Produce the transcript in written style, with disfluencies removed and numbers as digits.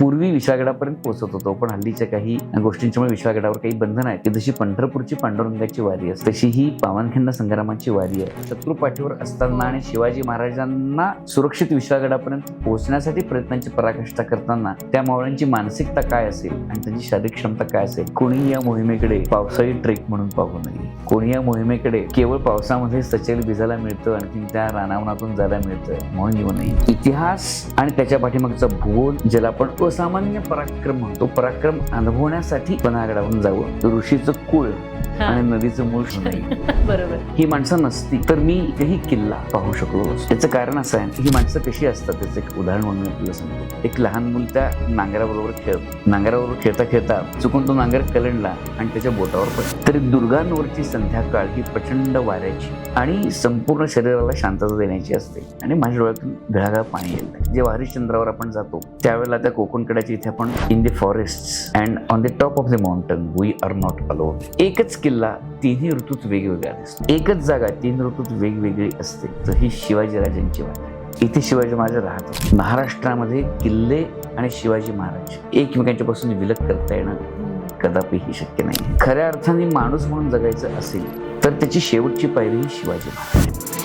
पूर्वी विशाळगडापर्यंत पोहोचत होतो, पण हल्लीच्या काही गोष्टींच्यामुळे विशाळगडावर काही बंधन आहे की जशी पंढरपूरची पांडुरंगाची वारी असते तशी ही पावनखिंड संग्रामाची वारी आहे. शत्रू पाठीवर असताना आणि शिवाजी महाराजांना सुरक्षित विशाळगडापर्यंत पोहोचण्यासाठी प्रयत्नांची पराकाष्ठा करताना त्या मावळ्यांची मानसिकता काय असेल आणि त्यांची शारीरिक क्षमता काय असेल. कोणी या मोहिमेकडे पावसाळी ट्रेक म्हणून पाहू नये. कोणी या मोहिमेकडे केवळ पावसामध्ये सचेल भिजायला मिळतं आणि त्या रानावनातून जायला मिळतं म्हणून येऊ नये. इतिहास आणि त्याच्या पाठीमागचा भूगोल ज्याला आपण असामान्य पराक्रम म्हणतो, पराक्रम अनुभवण्यासाठी पन्हाळगडावरून जावं. ऋषीचं कुळ आणि नदीचं मूळ बरोबर. ही माणसं नसती तर मी काही किल्ला पाहू शकलो. याचं कारण असं आहे, ही माणसं कशी असतात त्याचं एक उदाहरण म्हणून मी आपल्याला सांगतो. एक लहान मुल त्या नांगराबरोबर खेळतो. नांगराबरोबर खेळता खेळता चुकून तो नांगर कलंडला आणि त्याच्या बोटावर पडला. तरी दुर्गांवरची संध्याकाळ ही प्रचंड वाऱ्याची आणि संपूर्ण शरीराला शांतता देण्याची असते आणि माझ्या डोळ्यातून घळाघळा पाणी येईल. जेव्हा हरिश्चंद्रावर आपण जातो त्यावेळेला त्या कोकणकड्याच्या इथे आपण in the forest and on the top of the mountain we are not alone. एकच किल्ला तिन्ही ऋतूत वेगवेगळा असतो. एकच जागा तीन ऋतूत वेगवेगळी असते. तर ही शिवाजी राजांची वाट. इथे शिवाजी महाराज राहतात. महाराष्ट्रामध्ये किल्ले आणि शिवाजी महाराज एकमेकांच्या पासून विलग करता येणं कदापिही शक्य नाही. खऱ्या अर्थाने माणूस म्हणून जगायचं असेल तर त्याची शेवटची पायरी ही शिवाजी महाराज.